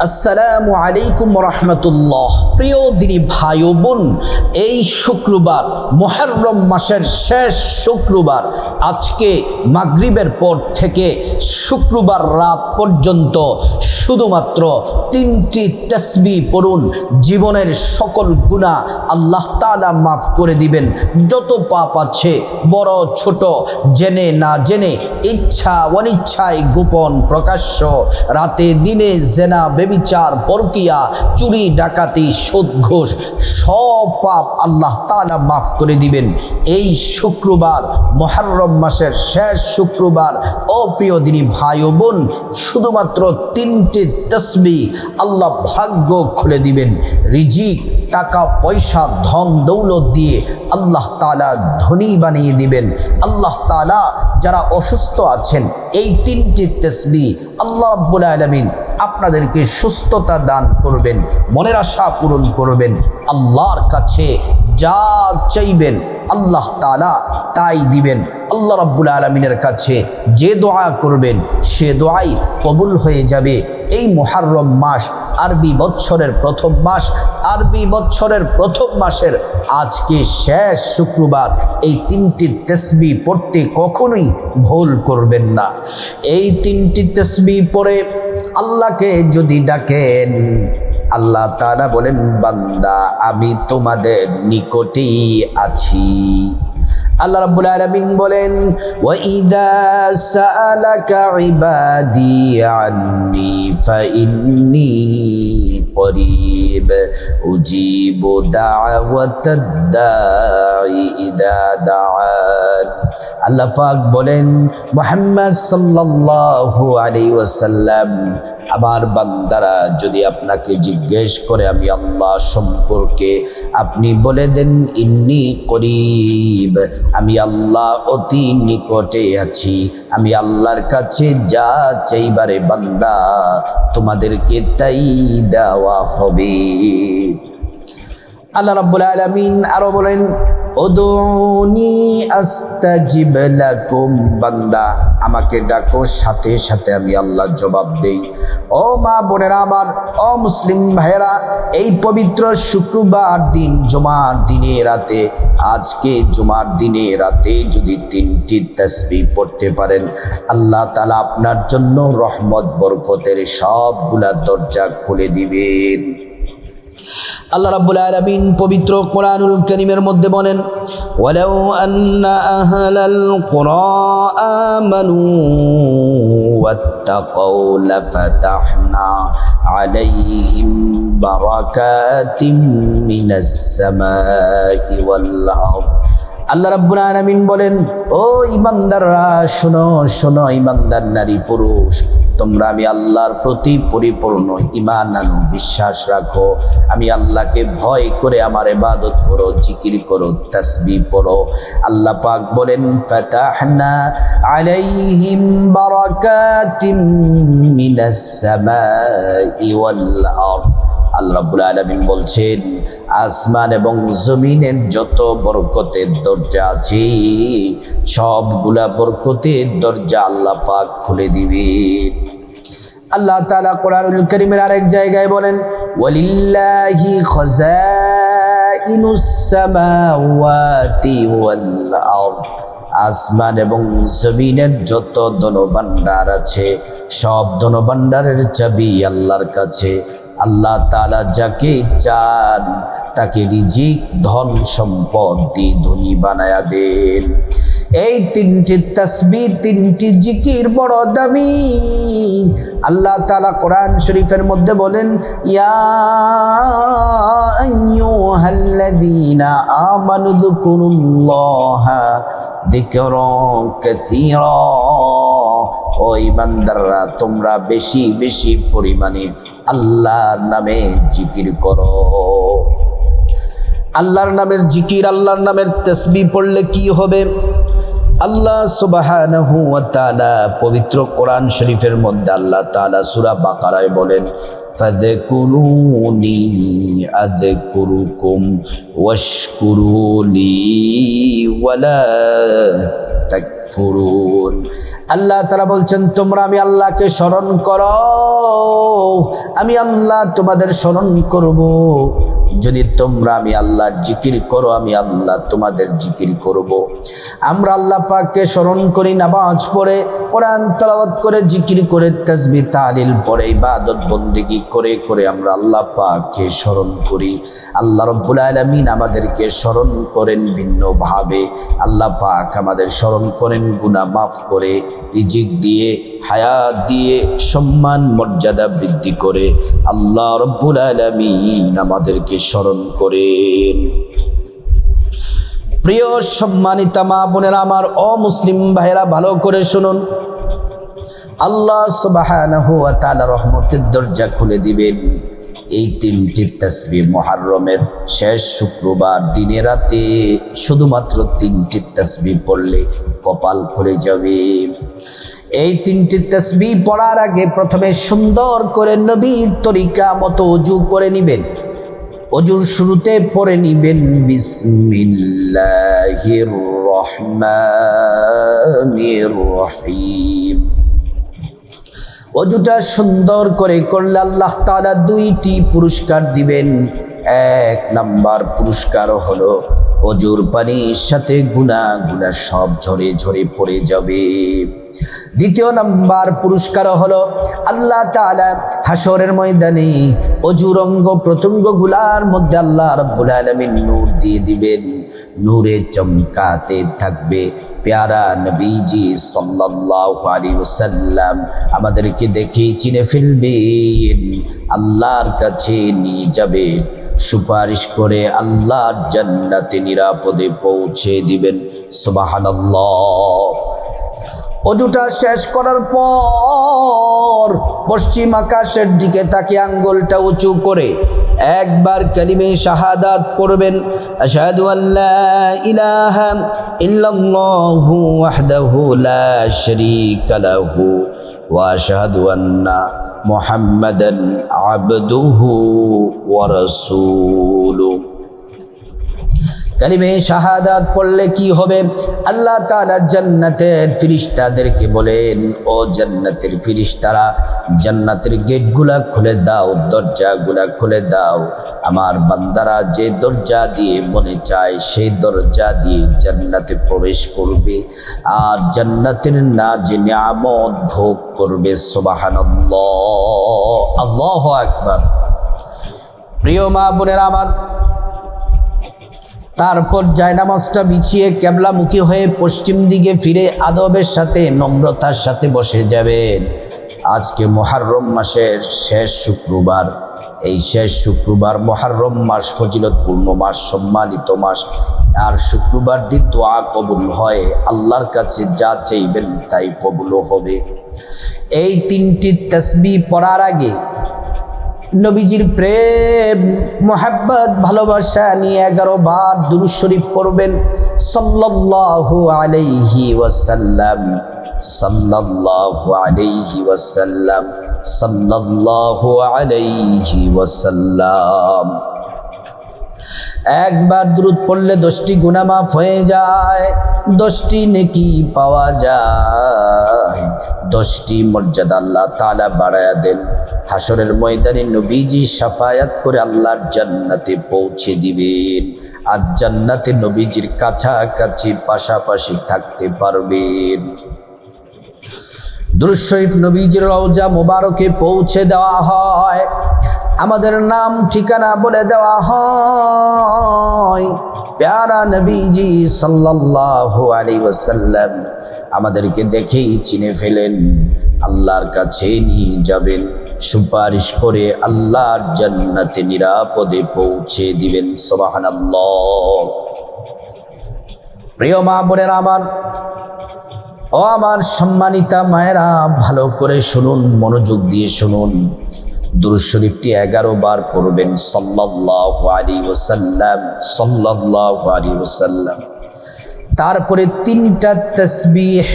আসসালামু আলাইকুম রহমতুল্লাহ। প্রিয় দিনী ভাই ও বোন, এই শুক্রবার মুহররম মাসের শেষ শুক্রবার, আজকে মাগরিবের পর থেকে শুক্রবার রাত পর্যন্ত শুধুমাত্র 3টি তাসবিহ পড়ুন। জীবনের সকল গুনাহ আল্লাহ তাআলা মাফ করে দিবেন। যত পাপ আছে বড় ছোট, জেনে না জেনে, ইচ্ছা অনিচ্ছায়, গোপন প্রকাশ্য, রাতে দিনে জেনা বেবিচার পরকিয়া চুরি ডাকাতি সুদ ঘুষ সব পাপ আল্লাহ তাআলা মাফ করে দিবেন। এই শুক্রবার মুহররম মাসের শেষ শুক্রবার, ও প্রিয় দিনী ভাই ও বোন, শুধুমাত্র 3টি তাসবিহ আল্লাহ ভাগ্য খুলে দিবেন। রিজিক, টাকা পয়সা, ধন দৌলত দিয়ে আল্লাহ তাআলা ধনী বানিয়ে দিবেন। আল্লাহ তাআলা যারা অসুস্থ আছেন, এই 3টি তাসবিহ আল্লাহ রাব্বুল আলামিন আপনাদেরকে সুস্থতা দান করবেন, মনের আশা পূরণ করবেন। আল্লাহর কাছে যা চাইবেন আল্লাহ তাআলা তাই দিবেন। আল্লাহ রাব্বুল আলামিনের কাছে যে দোয়া করবেন সে দোয়াই কবুল হয়ে যাবে। এই মুহররম মাস আরবি বৎসরের প্রথম মাস, আরবি বৎসরের প্রথম মাসের আজকে শেষ শুক্রবার, এই 3টি তাসবিহ পড়তে কখনোই ভুল করবেন না। এই 3টি তাসবিহ পড়ে আল্লাহকে যদি ডাকেন, আল্লাহ তাআলা বলেন, বান্দা আমি তোমাদের নিকটেই আছি। আল্লাহ রাব্বুল আলামিন বলেন, ওয়া ইযা সাআলাকা ইবাদি আন্নী ফাইন্নী করিব উজিবু দাওয়াতাদ দাঈ ইযা দাআন। আল্লাহ পাক বলেন, মুহাম্মদ সাল্লাল্লাহু আলাইহি ওয়াসাল্লাম, আমার বান্দারা যদি আপনাকে জিজ্ঞেস করে আমি আল্লাহ সম্পর্কে, আপনি বলে দেন ইন্নী করিব, আমি আল্লাহ অতি নিকটে আছি। আমি আল্লাহর কাছে যা চাইবারে বান্দা তোমাদেরকে তাই দেওয়া হবে। আল্লাহ রাব্বুল আলামিন আরো বলেন, উদউনি আস্তাজিব লাকুম, বান্দা আমাকে ডাকো, সাথে সাথে আমি আল্লাহ জবাব দেই। ও মা বোনেরা আমার, ও মুসলিম ভাইয়েরা, এই পবিত্র শুক্রবার দিন, জুমার দিনে রাতে, আজকে জুমার দিনে রাতে যদি 3টি তাসবিহ পড়তে পারেন, আল্লাহ তাআলা আপনার জন্য রহমত বরকতের সবগুলা দরজা খুলে দিবেন। আল্লাহ রাব্বুল আলামিন পবিত্র কোরআনুল কারীমের মধ্যে বলেন, ওয়ালাউ আন্না আহলাল কুরা আমানু ওয়াত্তাকাউ লাফাতাহনা আলাইহিম বারাকাতিম মিনাস সামাই ওয়াল আরদ। আল্লাহ রাব্বুল আলামিন বলেন, ও ঈমানদাররা শোনো শোনো, ঈমানদার নারী পুরুষ, তোমরা আমি আল্লাহর প্রতি পরিপূর্ণ ঈমান আনো, বিশ্বাস রাখো, আমি আল্লাহকে ভয় করে আমার ইবাদত করো, জিকির করো, তাসবিহ পড়ো। আল্লাহ পাক বলেন, ফাতাহনা আলাইহিম বারাকাতিম মিনাস সামাই ওয়াল আরদ। আল্লাহ রাব্বুল আলামিন বলছেন, আসমান এবং জমিনের যত বরকতের দরজা আছে, সবগুলা বরকতের দরজা আল্লাহ পাক খুলে দিবেন। আল্লাহ তাআলা কোরআনুল কারীমের আরেক জায়গায় বলেন, ওয়ালিল্লাহি খাযাইনুস সামাওয়াতি ওয়াল আরদ, আসমান এবং জমিনের যত ধনভাণ্ডার আছে, সব ধনভাণ্ডারের চাবি আল্লাহর কাছে। আল্লাহ তাআলা যাকে চান তাকে রিজিক, ধন সম্পদ দিয়ে ধনী বানায়া দেন। এই 3টি তাসবিহ, 3টি জিকির বড় দামি। আল্লাহ তাআলা কোরআন শরীফের মধ্যে বলেন, ইয়া আইয়ুহাল্লাযীনা আমানু যকুরুল্লাহা যিকরান কাসীরা, ও ঈমানদাররা তোমরা বেশি বেশি পরিমাণে আল্লাহর নামে জিকির করো। আল্লাহর নামের জিকির, আল্লাহর নামের তাসবিহ পড়লে কি হবে? আল্লাহ সুবহানাহু ওয়া তাআলা পবিত্র কোরআন শরীফের মধ্যে আল্লাহ তাআলা সূরা বাকারায় বলেন, ফাযকুরুনি আযকুরুকুম ওয়াশকুরুলি ওয়ালা তাকফুরুন। আল্লাহ তাআলা বলছেন তোমরা আমি আল্লাহকে স্মরণ করো, আমি আল্লাহ তোমাদের স্মরণ করব। যদি তোমরা আমি আল্লাহর জিকির করো, আমি আল্লাহ তোমাদের জিকির করব। আমরা আল্লাহ পাককে স্মরণ করি নামাজ পড়ে, কোরআন তেলাওয়াত করে, জিকির করে, তাসবিহ তাহলিল পড়ে, ইবাদত বন্দেগী করে করে আমরা আল্লাহ পাককে স্মরণ করি। আল্লাহ রব্বুল আলামিন আমাদেরকে স্মরণ করেন ভিন্নভাবে। আল্লাহ পাক আমাদের স্মরণ করেন গুনাহ মাফ করে, রিজিক দিয়ে, হায়াত দিয়ে, সম্মান মর্যাদা বৃদ্ধি করে। আল্লাহ রব্বুল আলামিন আমাদেরকে স্মরণ করেন। প্রিয় সম্মানিতা মা বোনেরা আমার, অমুসলিম ভাইরা ভালো করে শুনুন। আল্লাহ সুবহানাহু ওয়া তাআলা রহমতের দরজা খুলে দিবেন এই 3টি তাসবিহ মুহররমের শেষ শুক্রবার দিনে রাতে শুধুমাত্র 3টি তাসবিহ পড়লে কপাল খুলে যাবে। এই 3টি তাসবিহ পড়ার আগে প্রথমে সুন্দর করে নবীর তরিকা মতো ওযু করে নেবেন। ওযুর শুরুতে পড়ে নেবেন বিসমিল্লাহির রহমানির রহিম। ওযুটা সুন্দর করে করলে আল্লাহ তাআলা 2টি পুরস্কার দিবেন। 1 নাম্বার পুরস্কার হলো ওযুর পানির সাথে গুনাহগুলো সব ঝরে ঝরে পড়ে যাবে। 2য় নাম্বার পুরস্কার হলো আল্লাহ তাআলা হাসরের ময়দানে ওযুর অঙ্গ প্রত্যঙ্গগুলার মধ্যে আল্লাহ রাব্বুল আলামিন নূর দিয়ে দিবেন। নূরে চমকাতে থাকবে। প্যারা নবীজি সাল্লাল্লাহু আলাইহি ওয়াসাল্লাম আমাদেরকে দেখে চিনে ফেলবেন, আল্লাহর কাছে নিয়ে যাবে, সুপারিশ করে আল্লাহর জান্নাতে নিরাপদে পৌঁছে দিবেন। সুবহানাল্লাহ। ওযুটা শেষ করার পর পশ্চিম আকাশের দিকে তাকিয়ে আঙ্গুলটা উঁচু করে একবার কালিমে শাহাদাত পড়বেন। আশহাদু আল্লা ইলাহা ইল্লাল্লাহু ওয়াহদাহু লা শারীকা লাহু ওয়া আশহাদু আন্না মুহাম্মাদান আবদুহু ওয়া রাসূলুহু। কালিমে শাহাদাত পড়লে কি হবে? আল্লাহ তাআলা জান্নাতের ফেরেশতাদেরকে বলেন, ও জান্নাতের ফেরেশতারা, জান্নাতের গেটগুলা খুলে দাও, দরজাগুলা খুলে দাও। আমার বান্দারা যে দরজা দিয়ে মনে চায় সেই দরজা দিয়ে জান্নাতে প্রবেশ করবে আর জান্নাতের নাজ নিয়ামত ভোগ করবে। সুবহানাল্লাহ, আল্লাহু আকবার। প্রিয় মা বোনেরা আমার, তারপর জায়নামাজটা বিছিয়ে কেবলামুখী হয়ে পশ্চিম দিকে ফিরে আদবের সাথে নম্রতার সাথে বসে যাবেন। আজকে মুহররম মাসের শেষ শুক্রবার। এই শেষ শুক্রবার মুহররম মাস ফজিলতপূর্ণ মাস, সম্মানিত মাস। আর শুক্রবার দিন দোয়া কবুল হয়, আল্লাহর কাছে যা চাইবেন তাই কবুল হবে। এই 3টি তাসবিহ পড়ার আগে নবীজির প্রেম, মোহাব্বত, ভালোবাসা নিয়ে 11 বার দুরূদ শরীফ পড়বেন। সাল্লাল্লাহু আলাইহি ওয়াসাল্লাম, সাল্লাল্লাহু আলাইহি ওয়াসাল্লাম, সাল্লাল্লাহু আলাইহি ওয়াসাল্লাম। একবার দুরূদ পড়লে 10টি গুনাহ মাফ হয়ে যায়, 10টি নেকি পাওয়া যায়, 10টি মর্যাদা আল্লাহ তাআলা বাড়ায়া দেন। হাসরের ময়দানে নবীজি শাফায়াত করে আল্লাহর জান্নাতে পৌঁছে দিবেন আর জান্নাতে নবীজির কাছাকাছি পাশাপাশি থাকতে পারবেন। দুরূদ শরীফ নবীজির রওজা মোবারকে পৌঁছে দেওয়া হয়, আমাদের নাম ঠিকানা বলে দেওয়া হয়। প্যারা নবীজি সাল্লাল্লাহু আলাইহি ওয়াসাল্লাম আমাদেরকে দেখেই চিনে ফেলেন, আল্লাহর কাছে নিয়ে যাবেন, সুপারিশ করে আল্লাহর জান্নাতে নিরাপদে পৌঁছে দিবেন। সুবহানাল্লাহ। প্রিয় মা বোনেরা আমার, ও আমার সম্মানিতা মায়েরা, ভালো করে শুনুন, মনোযোগ দিয়ে শুনুন। দুরূদ শরীফটি 11 বার পড়বেন। সাল্লাল্লাহু আলাইহি ওয়াসাল্লাম, সাল্লাল্লাহু আলাইহি ওয়াসাল্লাম। তারপরে 3টা তাসবিহ,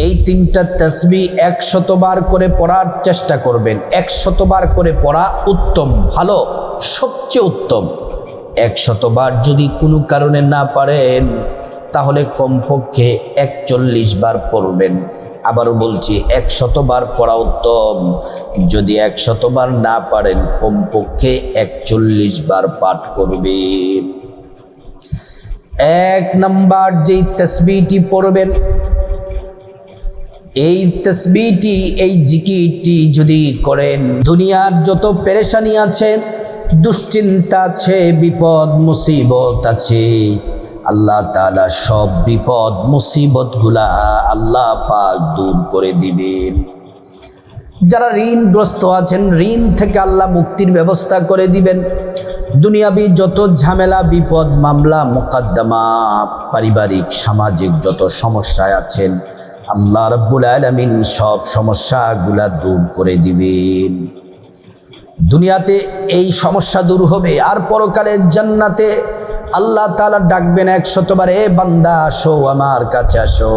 এই 3টা তাসবিহ 100 বার করে পড়ার চেষ্টা করবেন। 100 বার করে পড়া উত্তম, ভালো, সবচেয়ে উত্তম। 100 বার যদি কোনো কারণে না পারেন, তাহলে কমপক্ষে 41 বার পড়বেন। আবারও বলছি 100 বার পড়া উত্তম। যদি 100 বার না পারেন কমপক্ষে 41 বার পাঠ করবেন। 1 নাম্বার যেই তাসবিহটি পড়বেন, এই তাসবিহটি, এই জিকিরটি যদি করেন, দুনিয়ার যত পেরেশানি আছে, দুশ্চিন্তা আছে, বিপদ মুসিবত আছে, আল্লাহ তাআলা সব বিপদ মুসিবতগুলা আল্লাহ পাক দূর করে দিবেন। যারা ঋণগ্রস্ত আছেন, ঋণ থেকে আল্লাহ মুক্তির ব্যবস্থা করে দিবেন। দুনিয়াবি যত ঝামেলা, বিপদ, মামলা, মোকদ্দমা, পারিবারিক সামাজিক যত সমস্যায় আছেন, আল্লাহ রাব্বুল আলামিন সব সমস্যাগুলা দূর করে দিবেন। দুনিয়াতে এই সমস্যা দূর হবে, আর পরকালে জান্নাতে আল্লাহ তাআলা ডাকবেন 100 বার, এ বান্দা আসো, আমার কাছে আসো।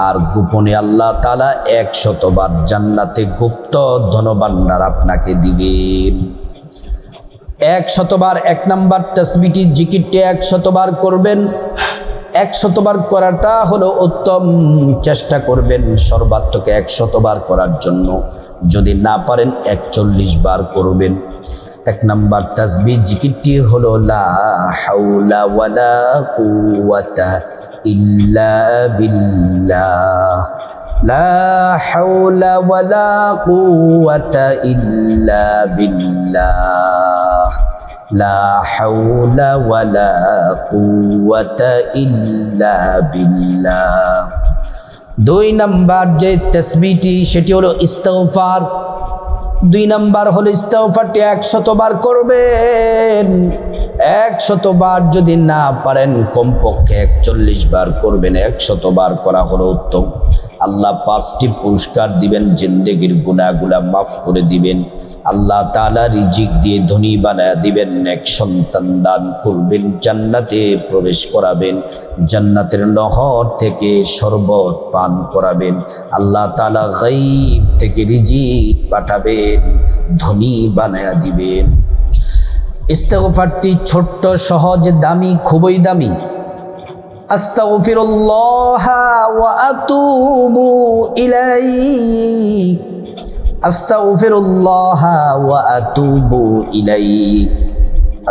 আর গোপনে আল্লাহ তাআলা 100 বার জান্নাতে গুপ্ত ধনভাণ্ডার আপনাকে দিবেন। 100 বার 1 নাম্বার তাসবিহটি, জিকিরটি 100 বার করবেন। 100 বার করাটা হলো উত্তম। চেষ্টা করবেন সর্বাত্মক 100 বার করার জন্য। যদি না পারেন 41 বার করবেন। 1 নাম্বার তাসবিহ জিকিরটি হলো লা হাওলা ওয়ালা কুওয়াতা ইল্লা বিল্লাহ, লা হাওলা ওয়ালা কুওয়াতা ইল্লা বিল্লাহ, লা হাওলা ওয়ালা কুওয়াতা ইল্লা বিল্লাহ। 2 নাম্বার যে তাসবিহটি, সেটি হলো ইস্তিগফার। 2 নাম্বার হলো ইস্তিগফারটি 100 বার করবেন। 100 বার যদি না পারেন কমপক্ষে 41 বার করবেন। 100 বার করা হলো উত্তম। আল্লাহ 5টি পুরস্কার দিবেন, জিন্দেগির গুনাহগুলা মাফ করে দিবেন। আল্লাহ তাআলা রিজিক দিয়ে ধনী বানায়া দিবেন, নেক সন্তান দান করবেন, জান্নাতে প্রবেশ করাবেন, জান্নাতের নহর থেকে শরবত পান করাবেন। আল্লাহ তাআলা গায়ব থেকে রিজিক পাঠাবেন, ধনী বানায়া দিবেন। ইস্তিগফারটি ছোট্ট, সহজ, দামি, খুবই দামি। আস্তাগফিরুল্লাহ ওয়া আতুবু ইলাইহি, আস্তাগফিরুল্লাহ ওয়া আতুবু ইলাইহি,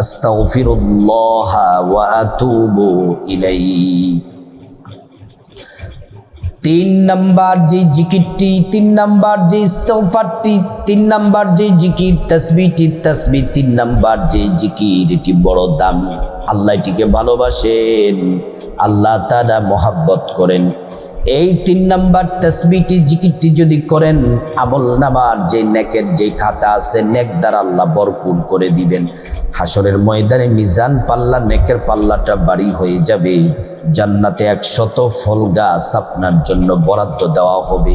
আস্তাগফিরুল্লাহ ওয়া আতুবু ইলাইহি। 3 নাম্বার যে জিকিরটি, 3 নাম্বার যে ইস্তিগফারটি, 3 নাম্বার যে জিকির তাসবিহটি, তাসবিহ 3 নাম্বার যে জিকির, এটি বড় দামি। আল্লাহ এটিকে ভালোবাসেন, আল্লাহ তাআলা মহব্বত করেন। এই 3 নাম্বার তাসবিহটি জিকিরটি যদি করেন, আমলনামার যে নেকের যে খাতা আছে, নেক দ্বারা আল্লাহ ভরপুর করে দিবেন। হাসরের ময়দানে মিজান পাল্লা, নেকের পাল্লাটা বাড়ি হয়ে যাবে। জান্নাতে 100 ফল গাছ আপনার জন্য বরাদ্দ দেওয়া হবে।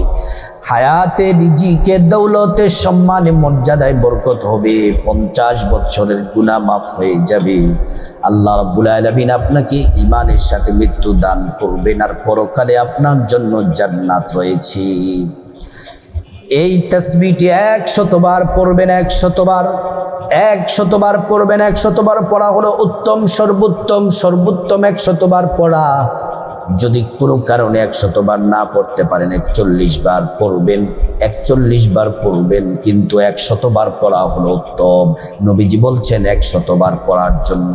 হায়াতে, রিজিকে, দৌলতে, সম্মানে, মর্যাদায় বরকত হবে। 50 বছরের গুনাহ মাফ হয়ে যাবে। আল্লাহ রাব্বুল আলামিন আপনাকে ঈমানের সাথে মৃত্যু দান করবেন, আর পরকালে আপনার জন্য জান্নাত রয়েছে। এই তাসবিহটি 100 বার পড়বেন। 100 বার, 100 বার পড়বেন। 100 বার পড়া হলো উত্তম, সর্বোত্তম। 100 বার পড়া। যদি কোনো কারণে 100 বার না পড়তে পারেন 41 বার পড়বেন। 41 বার পড়বেন, কিন্তু 100 বার পড়া হলো উত্তম। নবীজি বলছেন 100 বার পড়ার জন্য।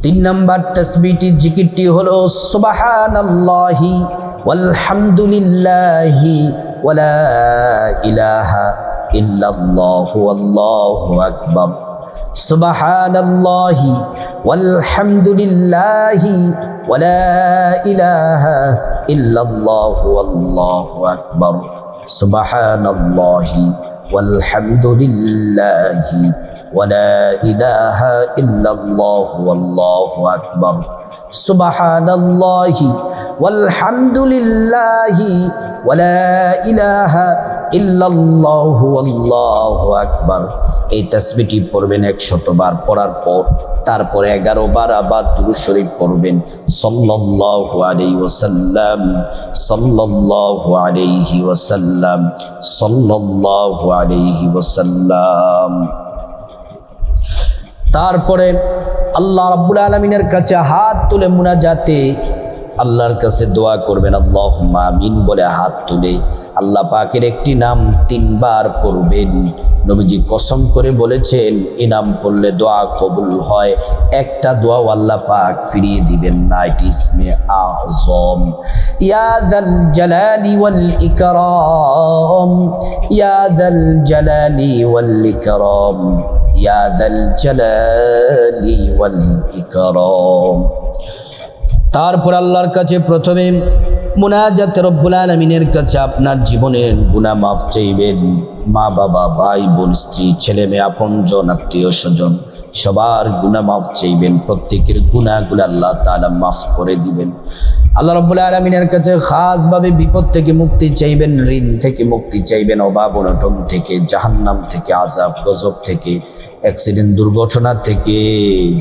3 নাম্বার তাসবিহটি জিকিরটি হলো সুবহানাল্লাহি ওয়ালহামদুলিল্লাহি ওয়ালা ইলাহা ইল্লাল্লাহু আল্লাহু আকবার। সুবহানাল্লাহি ওয়ালহামদুলিল্লাহি ওয়ালা ইলাহা ইল্লাল্লাহু আল্লাহু আকবার। সুবহানাল্লাহি ওয়ালহামদুলিল্লাহি ওয়ালা ইলাহা ইল্লাল্লাহু আল্লাহু আকবার। সুবহানাল্লাহি ওয়ালহামদুলিল্লাহি ওয়ালা ইলাহা ইল্লাল্লাহু আল্লাহু আকবার। এই তাসবিহটি পড়বেন 100 বার। পড়ার পর তারপরে 11 বার আবার দুরূদ শরীফ পড়বেন। সাল্লাল্লাহু আলাইহি ওয়াসাল্লাম, সাল্লাল্লাহু আলাইহি ওয়াসাল্লাম, সাল্লাল্লাহু আলাইহি ওয়াসাল্লাম। তারপরে আল্লাহ রাব্বুল আলামিনের কাছে হাত তুলে মুনাজাতে আল্লাহর কাছে দোয়া করবেন, আল্লাহুম্মা আমিন বলে হাত তুলে আল্লাহ পাকের একটি নাম 3 বার পড়বেন। নবীজি কসম করে বলেছেন এই নাম পড়লে দোয়া কবুল হয়, একটা দোয়াও আল্লাহ পাক ফিরিয়ে দিবেন না। এটি ইসমে আযম, ইয়া যাল জালালি ওয়াল ইকরাম, ইয়া যাল জালালি ওয়াল ইকরাম, ইয়া যাল জালালি ওয়াল ইকরাম। তারপর আল্লাহর কাছে প্রথমে মুনাজাতে রব্বুল আলামিনের কাছে আপনার জীবনের গুনাহ মাফ চাইবেন। মা বাবা, ভাই বোন, স্ত্রী, ছেলে মেয়ে, আপনজন, আত্মীয় স্বজন সবার গুনাহ মাফ চাইবেন। প্রত্যেকের গুনাহগুলো আল্লাহ তাআলা মাফ করে দিবেন। আল্লাহ রাব্বুল আলামিনের কাছে খাসভাবে বিপদ থেকে মুক্তি চাইবেন, ঋণ থেকে মুক্তি চাইবেন, অভাব অনটন থেকে, জাহান্নাম থেকে, আযাব গজব থেকে, অ্যাক্সিডেন্ট দুর্ঘটনা থেকে,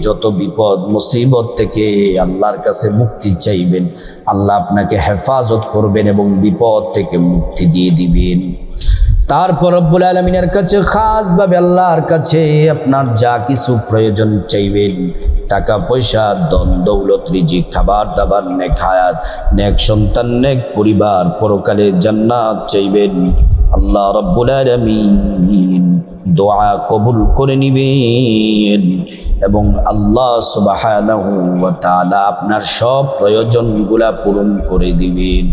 যত বিপদ মুসিবত থেকে আল্লাহর কাছে মুক্তি চাইবেন। আল্লাহ আপনাকে হেফাজত করবেন এবং বিপদ থেকে মুক্তি দিয়ে দিবেন। তারপর রব্বুল আলামিনের কাছে খাসভাবে আল্লাহর কাছে আপনার যা কিছু প্রয়োজন চাইবেন, টাকা পয়সা, ধন দৌলত, রিজিক, খাবার দাবার, নেক হায়াত, নেক সন্তান, নেক পরিবার, পরকালে জান্নাত চাইবেন। আল্লাহ রব্বুল আলামিন দোয়া কবুল করে নিবেন এবং আল্লাহ সুবহানাহু ওয়া তাআলা আপনার সব প্রয়োজনগুলা পূরণ করে দিবেন।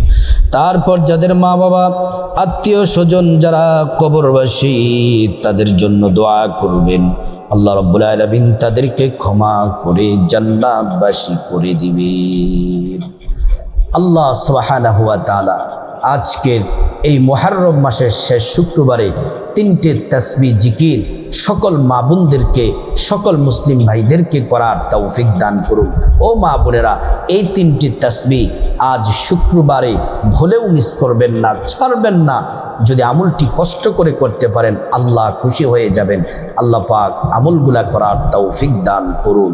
তারপর যাদের মা বাবা, আত্মীয় স্বজন যারা কবরবাসী তাদের জন্য দোয়া করবেন, আল্লাহ রাব্বুল আলামিন তাদেরকে ক্ষমা করে জান্নাতবাসী করে দিবেন। আল্লাহ সুবহানাহু ওয়া তাআলা আজকের এই মুহররম মাসের শেষ শুক্রবারে 3টে তাসবিহ জিকির সকল মা বোনদেরকে, সকল মুসলিম ভাইদেরকে করার তৌফিক দান করুন। ও মা বোনেরা, এই 3টি তাসবিহ আজ শুক্রবারে ভুলেও মিস করবেন না, ছাড়বেন না। যদি আমলটি কষ্ট করে করতে পারেন আল্লাহ খুশি হয়ে যাবেন। আল্লাহ পাক আমলগুলা করার তৌফিক দান করুন।